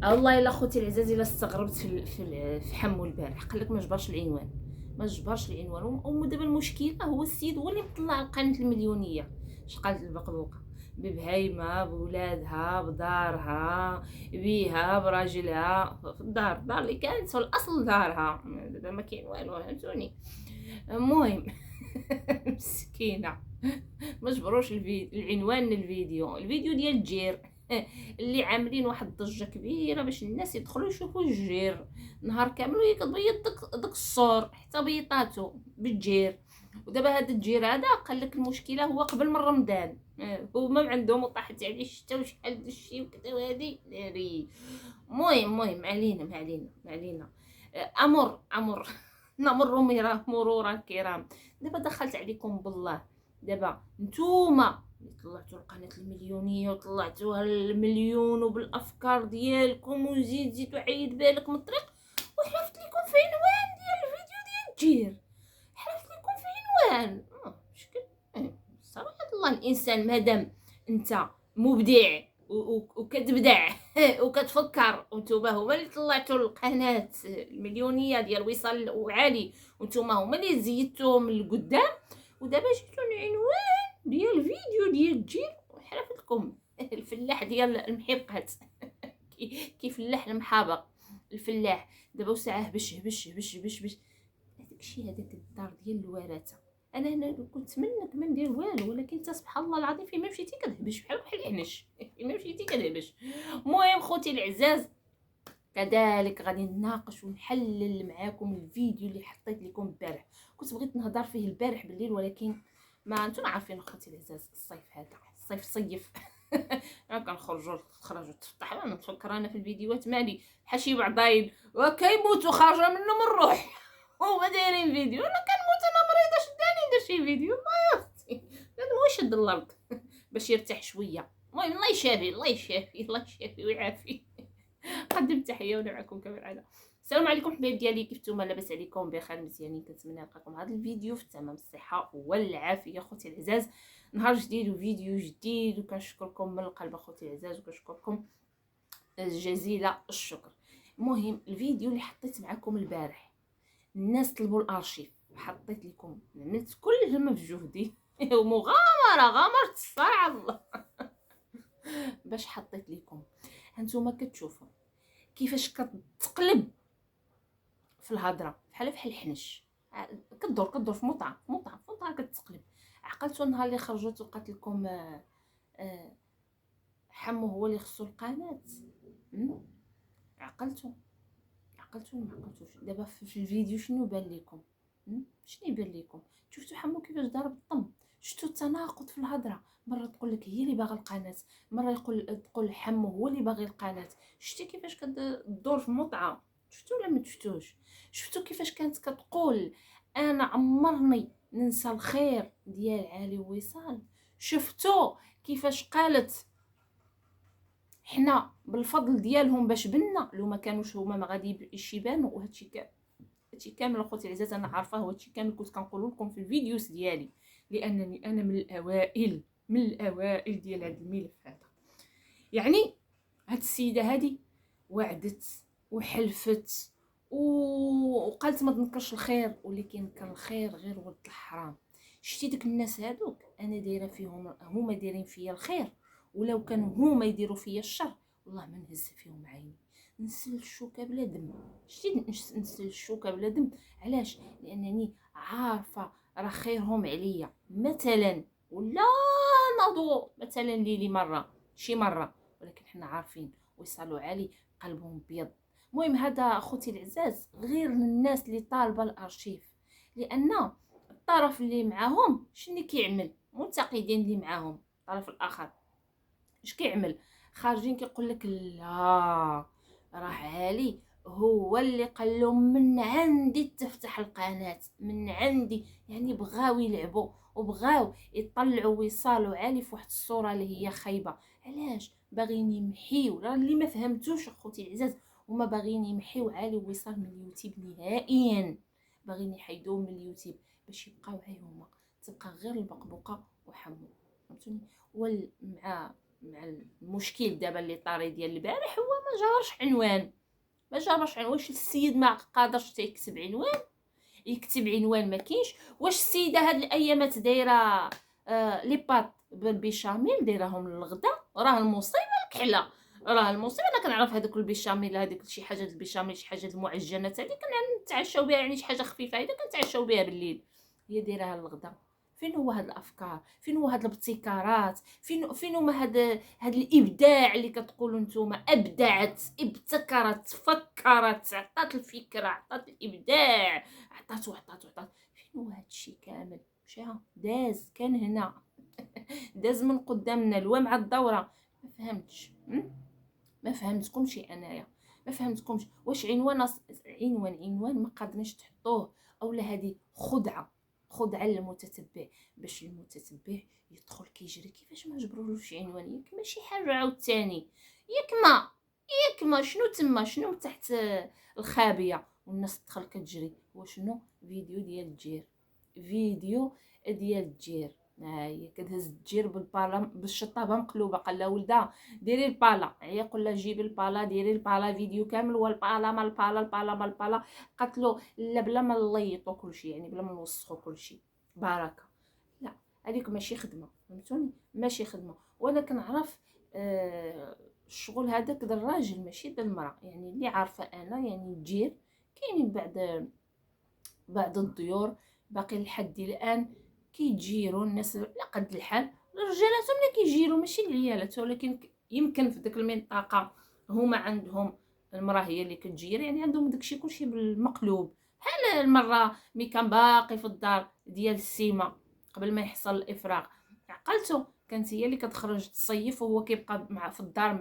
والله الا خوتي العزاز الا استغربت في حمو البارح قال لك ما جبرش العنوان، ما جبرش العنوان. ودابا المشكله هو السيد هو اللي مطلع قناه المليونيه. اش قالت البقبوقه؟ ببهايمه، بولادها، بدارها، بيها، براجلها، في الدار اللي كانت في الاصل دارها. دابا ما كاين والو، فهمتوني؟ المهم مسكينه ما جبروش العنوان الفيديو ديال الجير اللي عاملين واحد الضجه كبيره باش الناس يدخلوا يشوفوا الجير نهار كامل، وهي كتبيض داك الصور حتى بيطاتو بالجير. ودابا هذا الجير هذا قال لك المشكله هو قبل من رمضان، هما عندهم وطاحت عليه الشتا وشحال دشي وكذا وهادي ناري. المهم ما علينا. امر نمر مرورا كرام. دابا دخلت عليكم بالله، دابا نتوما اللي طلعتوا القناه المليونيه وطلعتوها المليون وبالافكار ديالكم وزيدوا عيد بالك من الطريق، وحلفت لكم في عنوان ديال الفيديو ديال الجير، حلفت لكم في عنوان مشكل. صراحه الله الانسان مادام انت مبدع وكتبدع وكتفكر، وانتوما هما اللي طلعتوا القناه المليونيه ديال وصال وعالي، وانتوما هما اللي زيدتوهم لقدام، ودابا جبتوا العنوان ديال الفيديو ديال الجيل وحرفت لكم الفلاح ديال المحيبقات كيف الفلاح المحابق الفلاح. دابا وسعاه بش هاداك هذاك الدار ديال الورثه. انا كنت منك ما ندير والو، ولكن انت سبحان الله العظيم فيما مشيتي كتهبش بحال العنش فيما مشيتي كتهبش. المهم خوتي العزاز، كذلك غادي نناقش ونحلل معاكم الفيديو اللي حطيت لكم البارح. كنت بغيت نهضر فيه البارح بالليل، ولكن ما انتم عارفين اخوتي العزاز الصيف هذا الصيف صيف ما خرجوا تفتح انا نتفكر انا في الفيديوهات مالي حشي بعضايل وكيموتوا خارجه منهم الروح هما دايرين فيديو. انا كنموت انا مريضه شداني ندير شي فيديو ما يا لازم هو يشد الارض باش يرتاح شويه. المهم الله يشافي الله يشافي الله يشافي ويعافي. قدم تحيه وانا معكم كما العاده. السلام عليكم حبايب ديالي، كيف نتوما؟ لاباس عليكم؟ بخير مزيانين؟ كنتمنى نلقاكم هذا الفيديو في تمام الصحه والعافيه اخوتي العزاز. نهار جديد وفيديو جديد، وكنشكركم من القلب اخوتي العزاز، وكنشكركم جزيل الشكر. المهم الفيديو اللي حطيت معكم البارح، الناس طلبوا الارشيف، حطيت لكم النت كلهم في جهدي ومغامره غامرت الصراحه الله باش حطيت لكم. هانتوما كتشوفوا كيفاش كتقلب في الهضره بحال الحنش، كدور في مطعم كتقلب. عقلتوا النهار اللي خرجت وقالت لكم حمو هو اللي خصو القناه؟ عقلتوا ولا ما عقلتوش؟ دابا في الفيديو شنو بان لكم؟ شنو يبان لكم؟ شفتوا حمو كيفاش ضرب الطم؟ شفتوا التناقض في الهضره؟ مره تقول لك هي اللي باغا القناه، مره تقول حمو هو اللي باغي القناه. شفتي كيفاش كدور في مطعم؟ شفتوا ولا ما شفتوش؟ شفتوا كيفاش كانت كتقول انا عمرني ننسى الخير ديال علي وصال؟ شفتوا كيفاش قالت حنا بالفضل ديالهم باش بنا؟ لو ما كانوش هما ما غادي يبانوا. هادشي كامل اخوتي العزاز انا عارفاه، وهادشي كامل كنت كنقول لكم في الفيديوز ديالي، لانني انا من الاوائل ديال هذا الملف هذا. يعني هاد السيده هادي وعدت وحلفت وقالت ما تنكرش الخير، ولكن كان الخير غير ولد الحرام. شتي ديك الناس هادوك انا دايره فيهم، هما دايرين فيا الخير، ولو كانوا هما يديروا فيا الشر والله ما نهز فيهم عيني. نسل الشوكه بلا دم. شتي نسل الشوكه بلا دم؟ علاش؟ لانني عارفه راه خيرهم عليا مثلا، ولا نضو مثلا ليلي مره شي مره، ولكن حنا عارفين ويصلوا علي قلبهم بيض. المهم هذا اخوتي العزاز غير للناس اللي طالبه الارشيف، لان الطرف اللي معاهم شنو كيعمل؟ منتقدين اللي معاهم الطرف الاخر اش كيعمل؟ خارجين كيقول لك لا راه علي هو اللي قال لهم من عندي تفتح القناه، من عندي. يعني بغاو يلعبوا وبغاو يطلعوا ويصالوا علي في واحد الصوره اللي هي خايبه. علاش؟ باغيين يمحيو. راه اللي ما فهمتوش اخوتي العزاز، هما باغيين يمحيو علي وصال من اليوتيوب نهائيا، باغيين يحيدوه من اليوتيوب باش يبقاو هما، تبقى غير البقبوقه وحمو، فهمتوني؟ مع مع المشكل دابا اللي طاري ديال البارح، هو ما جابرش عنوان. ما جابرش عنوان. واش السيد ما قادرش تيكتب عنوان؟ يكتب عنوان ما كاينش. واش السيده هاد الايامات دايره لي بات بالبيشاميل دايرهم للغدا؟ راه المصيبه الكحله. راه المصيبه. انا كنعرف هذوك البيشاميل، هذيك شي حاجه البيشاميل، شي حاجه المعجنات هذيك كنتعشاو بها، يعني شي حاجه خفيفه هذا كنتعشاو بها بالليل. هي دايرها للغدا. فين هو هاد الافكار؟ فين هو هاد الابتكارات؟ فين هما هاد الابداع اللي كتقولوا نتوما؟ ابدعت، ابتكرت، فكرت، عطات الفكره، عطات الابداع، عطاتو. فين هو هادشي كامل؟ مشى داز، كان هنا داز من قدامنا الوا مع الدوره. ما فهمتش. ما فهمتكمش انايا. ما فهمتكمش. واش عنوان ما قادرينش تحطوه؟ اولا هذه خدعه للمتتبع، باش المتتبع يدخل كيجري. كيفاش ما جبرولوش عنوان؟ ياك ماشي حاجه عاوتاني. ياك ما شنو تما، شنو تحت الخابيه والناس تدخل كتجري؟ هو شنو؟ فيديو ديال الجير. ها هي كتهز الجير بالبالا بالشطابه مقلوبه. قال لها ولدها ديري البالا. هي قول لها جيبي البالا، ديري البالا فيديو كامل. والبالا ما البالا. قالت له لا، بلا ما نليطو كلشي، يعني بلا ما نوسخو كلشي، بركه. لا، هذيك ماشي خدمه، فهمتوني؟ ماشي خدمه. وانا كنعرف الشغل هذاك الراجل ماشي المراه، يعني اللي عارفه انا، يعني الجير كاينين بعض الديور باقي لحد الان كيجيروا الناس على قد الحال. رجالاتهم اللي كيجيروا ماشي العيالات، ولكن يمكن في ديك المنطقه هما عندهم المراه هي اللي كتجير، يعني عندهم داكشي كلشي بالمقلوب. بحال المره ملي كان باقي في الدار ديال السيمه قبل ما يحصل الافراغ، عقلتو كانت هي اللي كتخرج تصيف، وهو كيبقى في الدار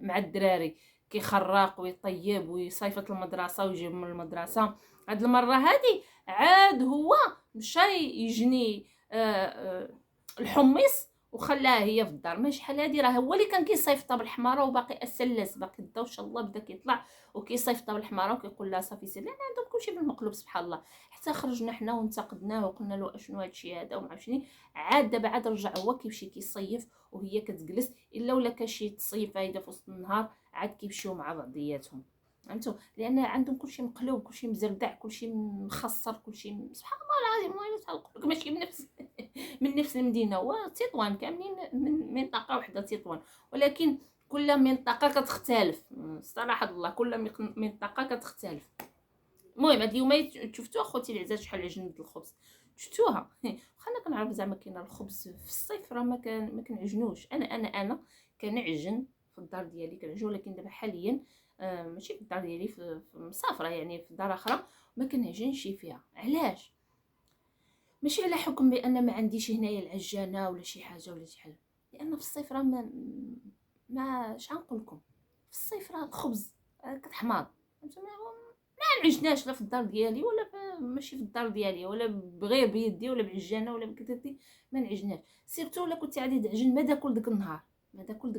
مع الدراري، كيخرق ويطيب ويصيفط المدرسه ويجيب من المدرسه. هاد المره هادي عاد هو مشى يجني الحمص وخلاها هي في الدار. ما شحال هادي راه هو اللي كان كيصيفطها بالحماره، وباقي اسلس باقي الضو ان شاء الله بدا كيطلع، وكيصيفطها بالحماره وكيقول لها صافي سير. لان عندهم كلشي بالمقلوب سبحان الله. حتى خرجنا حنا وانتقدناه وقلنا له اشنو هادشي هذا وما عرفتش. عاد دابا عاد رجع هو كيمشي كيصيف وهي كتجلس، الا ولا كان شي تصيف هيدا في وسط النهار عاد كيمشيو مع بعضياتهم. فهمتوا؟ لان عندهم كلشي مقلوب، كلشي مزردع، كلشي مخصر، كلشي سبحان الله العظيم. والله تعلق ماشي من نفس المدينه، وتطوان كاملين من منطقه واحده تطوان، ولكن كل منطقه كتختلف. صراحه الله كل منطقه كتختلف. المهم هاد اليومين شفتوها خوتي العزاز شحال عجنت الخبز؟ شفتوها؟ خلينا كنعرف زعما كاين الخبز في الصيف راه ما كنعجنوش. انا كنعجن في الدار ديالي كنعجن، ولكن دابا حاليا ماشي في الدار ديالي، في مسافره يعني في دار اخرى ما كنعجنش فيها. علاش؟ ماشي على حكم بان ما عنديش هنايا العجانه ولا شي حاجه ولا شي حاجه، لان في الصيف راه ما اش غنقول لكم، في الصيف راه الخبز كتحماض. ما نعجناش لا في الدار ديالي ولا ماشي في الدار ديالي، ولا بغير بيدي ولا بعجانه ولا بكتاتي. ما نعجناش. سيرتو الا كنتي غادي تعجن ما داكل ديك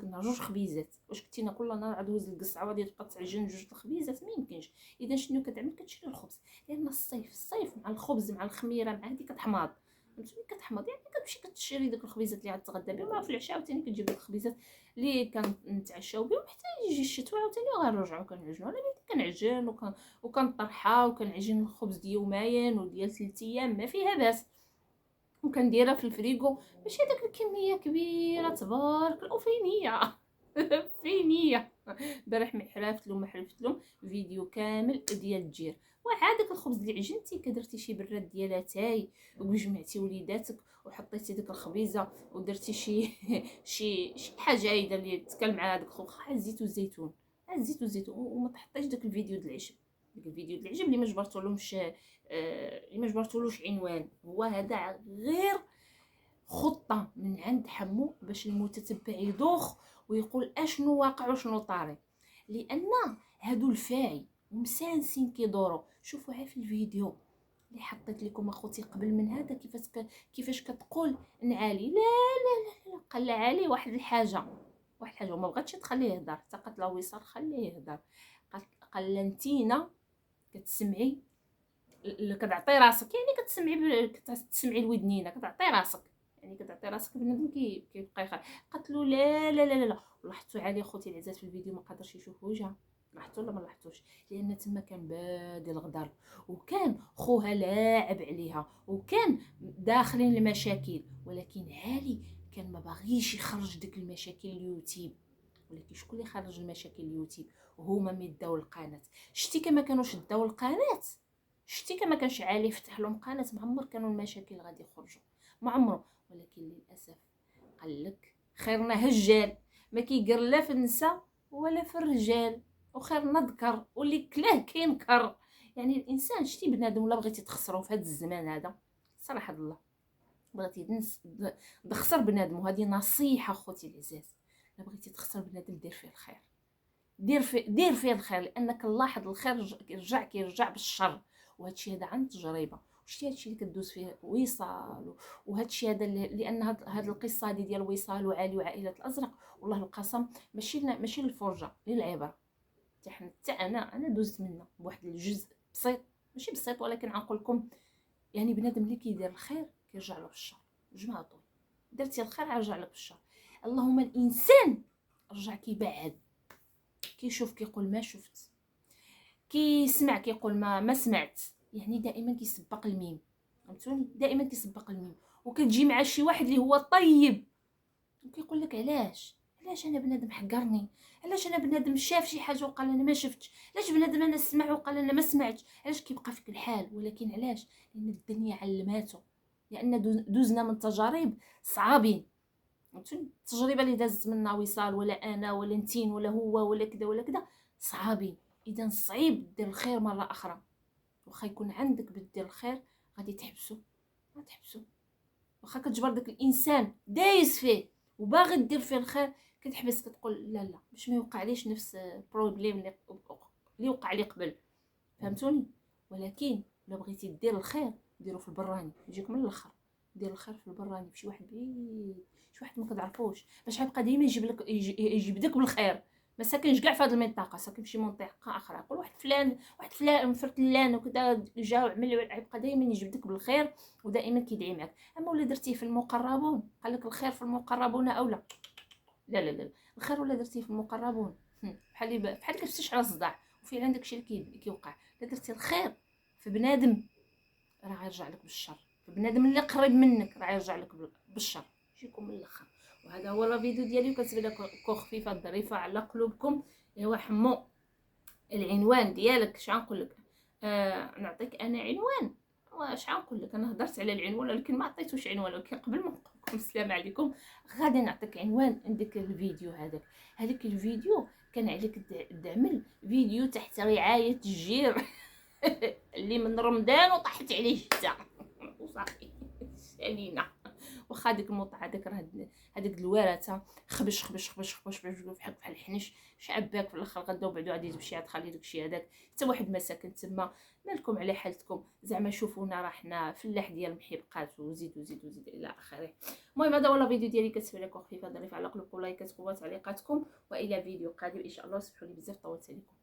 النهار، جوج خبيزات. واش كنتي كل نهار عاد دوز القصعه وغادي تبقى تعجن جوج الخبيزات؟ ما يمكنش. اذا شنو كتعمل؟ كتشري الخبز، لان الصيف مع الخبز مع الخميره مع هذه كتحماض. فهمتوني؟ كتحماض يعني كتمشي كتشري ديك الخبيزات اللي غتغدى بهم، في العشاء عاوتاني كتجيب ديك الخبيزات اللي كنتعشاو بهم حتى يجي الشتاء عاوتاني غنرجعو كنعجنو. انا بيدي كنعجن وكنطرحها وكنعجن الخبز ديال يومين وديال 3 ايام ما فيها باس، وكنديرها في الفريغو. ماشي داك الكميه كبيره تبارك الله. فينيه فينيه امبارح ما حلفت لهم فيديو كامل ديال الجير. وعادك الخبز اللي عجنتي كدرتي شي براد ديال اتاي وجمعتي وليداتك وحطيتي ديك الخبيزه ودرتي شي حاجه هيدا اللي تكل مع هذاك الخبز، الزيت والزيتون وما تحطيش داك الفيديو ديال العجب. داك الفيديو ديال العجب اللي ما جبرتولهمش، اللي ما جبرتولوش عنوان. هو هذا غير خطه من عند حمو باش المتتبع يدوخ ويقول اشنو واقع وشنو طاري. لان هادو الفاعي ومسانسين كيدوروا. شوفوها في الفيديو اللي حطيت لكم اخوتي قبل من هذا، كيفاش كتقول نعالي. لا قال علي واحد الحاجه وما بغاتش تخليه يهضر. حتى قالت له وصال خليه يهضر. قال انتينا كتسمعي كتعطي راسك، يعني كتسمعي الودنينه كتعطي راسك، يعني كتعطي راسك بنادم كيبقى قالت له لا لا لا لا, لا. لاحظتوا عليه خوتي العزاز في الفيديو ما قدرش يشوف وجهها؟ لاحظتوا ولا ما لاحظتوش؟ لان تما كان بادي الغدر وكان خوها لاعب عليها وكان داخلين المشاكل، ولكن علي كان ما باغيش يخرج ديك المشاكل اليوتيوب. ولكن شكون اللي خرج المشاكل اليوتيوب؟ هما ملي داو القناه. شتي كما كانوش داو القناه، شتي كما كانش عالي فتح لهم قناه، ما عمر كانوا المشاكل غادي يخرجوا، ما عمره. ولكن للاسف قال لك خيرنا هجال، ما كيقر لا في النساء ولا في الرجال، وخيرنا ذكر واللي كلاه كينكر. يعني الانسان شتي بنادم ولا بغيتي تخسرو في هذا الزمان هذا صراحه الله بغيتي تخسر بنادم، وهذه نصيحه خوتي العزاز، لا بغيتي تخسر بنادم دير فيه الخير، دير فيه الخير، لانك نلاحظ الخير كيرجع بالشر. وهادشي هذا عن تجربه، وشتي هادشي اللي كدوز فيه وصال، وهادشي هذا لان هاد القصه هذه ديال وصال وعلي وعائله الازرق والله القسم ماشي للفرجه للعبره. حتى انا دوزت منها بواحد الجزء بسيط، ماشي بسيط ولكن غنقول لكم يعني بنادم اللي كيدير الخير كيرجع له بالشر. جماعه طوي درتي الخير رجع لك بالشر. اللهم الانسان رجع كيبعد، كيشوف كيقول ما شفت، كيسمع كيقول ما سمعت، يعني دائما كيسبق الميم، فهمتوني؟ دائما كيسبق الميم. وكتجي مع شي واحد اللي هو طيب وكيقول لك علاش انا بنادم حقرني، علاش انا بنادم شاف شي حاجه وقال انا ما شفتش، علاش بنادم انا سمع وقال انا ما سمعتش، علاش كيبقى فيك الحال؟ ولكن علاش؟ لان الدنيا علماتو، لان دوزنا من تجارب صعابين، فهمتوني؟ التجربه اللي دازت منا وصال ولا انا ولا نتين ولا هو ولا كذا ولا كذا صعابين. اذا صعيب دير الخير مره اخرى، واخا يكون عندك بدير الخير غادي تحبسو، ما تحبسو. واخا كتجبر داك الانسان دايز فيه وباغي دير فيه الخير كتحبس، كتقول لا لا باش ما يوقعليش نفس البروبليم اللي وقع لي قبل، فهمتوني؟ ولكن الا بغيتي دير الخير ديرو في البراني، يجيك من الاخر. دير الخير في البراني بشي واحد بعيد، شي واحد ما كتعرفوش، باش غيبقى ديما يجبدك بالخير. ما ساكنش كاع في هذه المنطقه، ساكن في شي منطقه اخرى، يقول واحد فلان فرتلان وكذا جا وعمل، يبقى دائما يجبدك بالخير ودائما كيدعي معك. اما ولا درتيه في المقربون قال لك الخير في المقربون اولى، لا لا لا، الخير ولا درتيه في المقربون بحال كتفتش على صداع وفي عندك شي اللي كيوقع. لا درتي الخير في بنادم راه غيرجع لك بالشر، في بنادم اللي قريب منك راه غيرجع لك بالشر، يجيكم من الاخر. وهذا هو الفيديو ديالي، وكتبان لكم خفيفه ظريفه على قلوبكم. ايوا حمو العنوان ديالك اش غنقول لك؟ نعطيك انا عنوان، واش غنقول لك؟ انا هضرت على العنوان ولكن ما عطيتوش عنوان، ولكن قبل ما نقول لكم السلام عليكم غادي نعطيك عنوان عندك الفيديو هذاك الفيديو كان عليك تعمل فيديو تحت رعايه الجير اللي من رمضان وطاحت عليه الشتا وصافي علينا. واخا ديك الموطع هذاك راه هذيك الورثه خبش خبش خبش خبش بحال الحنش شعباك في الاخر غدا وبعدو غادي تمشي تخلي داكشي هذاك حتى واحد ما ساكن تما. مالكم على حالتكم زعما؟ شوفونا راه حنا فلاح ديال المحبقات وزيد وزيد وزيد الى اخره. المهم هذا هو الفيديو ديالي، كتسفل لكم خفيفه ظريفه على قلوبكم، لايكات قوات تعليقاتكم، والى فيديو قادم ان شاء الله. سمحوا لي بزاف طولت عليكم.